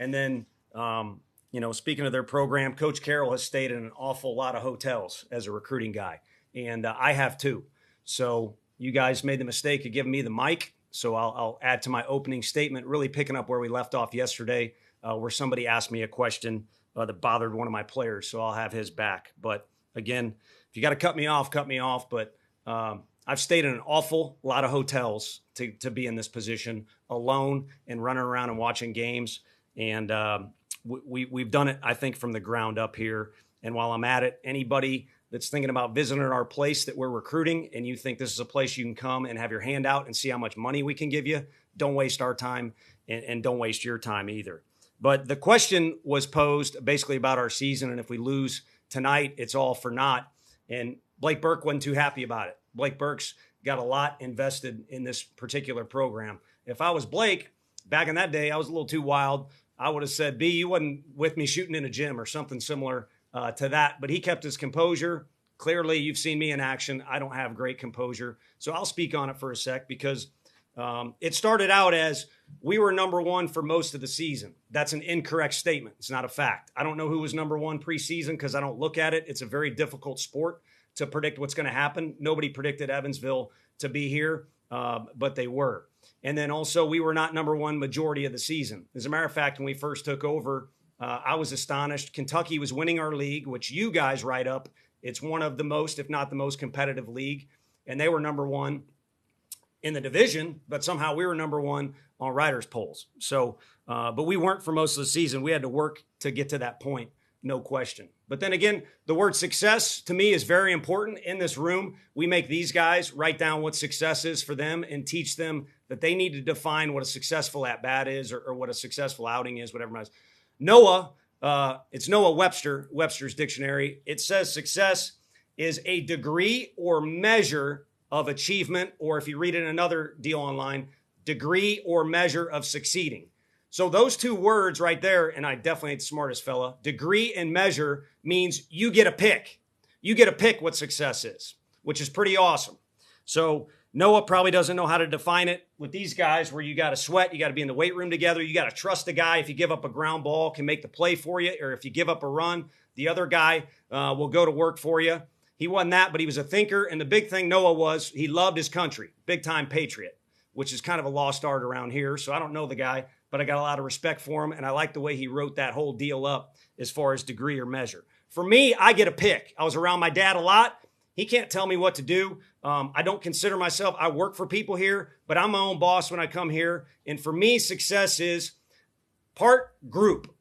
And then, speaking of their program, Coach Carroll has stayed in an awful lot of hotels as a recruiting guy. And I have too. So you guys made the mistake of giving me the mic. So I'll add to my opening statement, really picking up where we left off yesterday, where somebody asked me a question that bothered one of my players. So I'll have his back. But again, if you got to cut me off, cut me off. But I've stayed in an awful lot of hotels to be in this position alone and running around and watching games. And we've done it, I think, from the ground up here. And while I'm at it, anybody that's thinking about visiting our place that we're recruiting and you think this is a place you can come and have your hand out and see how much money we can give you, don't waste our time and don't waste your time either. But the question was posed basically about our season, and if we lose tonight, it's all for naught. And Blake Burke wasn't too happy about it. Blake Burke's got a lot invested in this particular program. If I was Blake, back in that day, I was a little too wild. I would have said, B, you wasn't with me shooting in a gym or something similar to that. But he kept his composure. Clearly, you've seen me in action. I don't have great composure. So I'll speak on it for a sec because it started out as we were number one for most of the season. That's an incorrect statement. It's not a fact. I don't know who was number one preseason because I don't look at it. It's a very difficult sport to predict what's going to happen. Nobody predicted Evansville to be here, but they were. And then also we were not number one majority of the season. As a matter of fact, when we first took over, I was astonished. Kentucky was winning our league, which you guys write up. It's one of the most, if not the most competitive league. And they were number one in the division, but somehow we were number one on writers' polls. So, but we weren't for most of the season. We had to work to get to that point, no question. But then again, the word success to me is very important in this room. We make these guys write down what success is for them and teach them that they need to define what a successful at-bat is or what a successful outing is, whatever it is. Noah, it's Noah Webster's dictionary. It says success is a degree or measure of achievement, or if you read it in another deal online, degree or measure of succeeding. So those two words right there, and I definitely ain't the smartest fella, degree and measure means you get a pick. You get to pick what success is, which is pretty awesome. So Noah probably doesn't know how to define it with these guys where you got to sweat, you got to be in the weight room together, you got to trust the guy. If you give up a ground ball, can make the play for you, or if you give up a run, the other guy will go to work for you. He wasn't that, but he was a thinker. And the big thing Noah was, he loved his country, big-time patriot, which is kind of a lost art around here. So I don't know the guy, but I got a lot of respect for him, and I like the way he wrote that whole deal up as far as degree or measure. For me, I get a pick. I was around my dad a lot. He can't tell me what to do. I don't consider myself, I work for people here, but I'm my own boss when I come here. And for me, success is part group.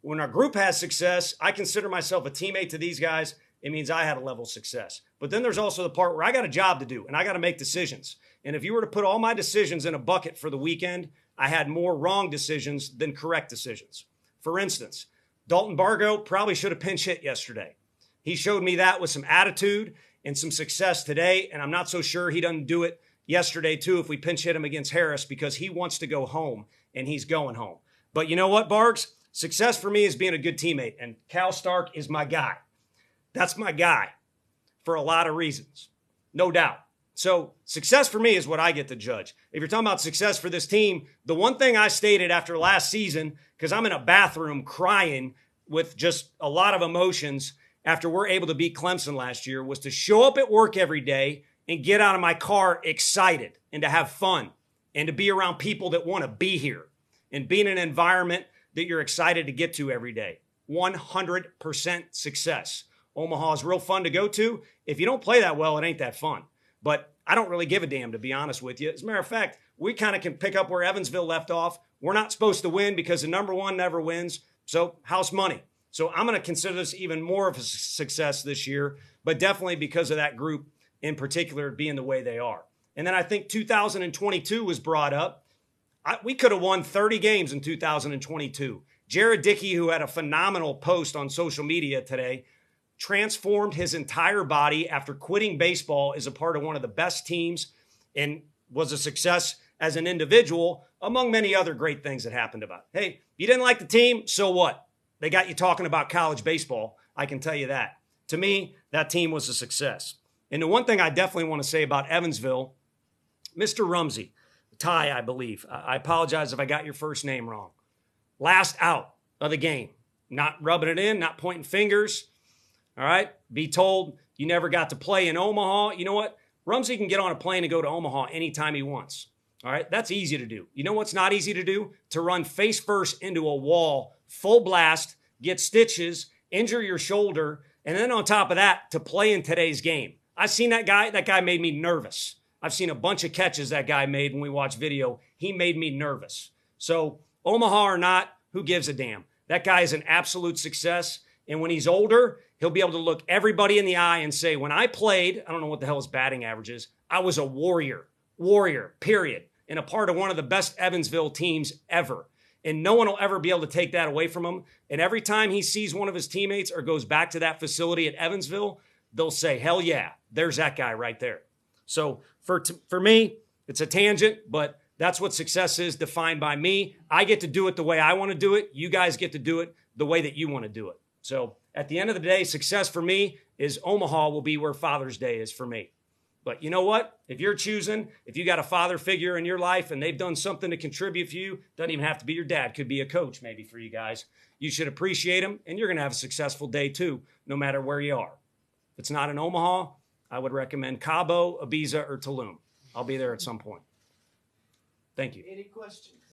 When our group has success, I consider myself a teammate to these guys. It means I had a level of success. But then there's also the part where I got a job to do and I got to make decisions. And if you were to put all my decisions in a bucket for the weekend, I had more wrong decisions than correct decisions. For instance, Dalton Bargo probably should have pinch hit yesterday. He showed me that with some attitude and some success today, and I'm not so sure he doesn't do it yesterday too if we pinch hit him against Harris because he wants to go home, and he's going home. But you know what, Bargs? Success for me is being a good teammate, and Cal Stark is my guy. That's my guy for a lot of reasons, no doubt. So success for me is what I get to judge. If you're talking about success for this team, the one thing I stated after last season, because I'm in a bathroom crying with just a lot of emotions after we're able to beat Clemson last year, was to show up at work every day and get out of my car excited and to have fun and to be around people that want to be here and be in an environment that you're excited to get to every day. 100% success. Omaha is real fun to go to. If you don't play that well, it ain't that fun. But I don't really give a damn, to be honest with you. As a matter of fact, we kind of can pick up where Evansville left off. We're not supposed to win because the number one never wins. So house money. So I'm going to consider this even more of a success this year, but definitely because of that group in particular being the way they are. And then I think 2022 was brought up. We could have won 30 games in 2022. Jared Dickey, who had a phenomenal post on social media today, transformed his entire body after quitting baseball as a part of one of the best teams and was a success as an individual, among many other great things that happened about it. Hey, you didn't like the team, so what? They got you talking about college baseball. I can tell you that. To me, that team was a success. And the one thing I definitely want to say about Evansville, Mr. Rumsey, Ty, I believe. I apologize if I got your first name wrong. last out of the game. Not rubbing it in, not pointing fingers. All right? Be told you never got to play in Omaha. You know what? Rumsey can get on a plane and go to Omaha anytime he wants. All right? That's easy to do. You know what's not easy to do? To run face first into a wall, full blast, get stitches, injure your shoulder, and then on top of that, to play in today's game. I've seen that guy. That guy made me nervous. I've seen a bunch of catches that guy made when we watch video. He made me nervous. So Omaha or not, who gives a damn? That guy is an absolute success. And when he's older, he'll be able to look everybody in the eye and say, when I played, I don't know what the hell his batting average is, I was a warrior, period, and a part of one of the best Evansville teams ever. And no one will ever be able to take that away from him. And every time he sees one of his teammates or goes back to that facility at Evansville, they'll say, hell yeah, there's that guy right there. So for me, it's a tangent, but that's what success is defined by me. I get to do it the way I want to do it. You guys get to do it the way that you want to do it. So at the end of the day, success for me is Omaha will be where Father's Day is for me. But you know what? If you're choosing, if you got a father figure in your life and they've done something to contribute for you, doesn't even have to be your dad, could be a coach maybe for you guys. You should appreciate them, and you're going to have a successful day too, no matter where you are. If it's not in Omaha, I would recommend Cabo, Ibiza, or Tulum. I'll be there at some point. Thank you. Any questions?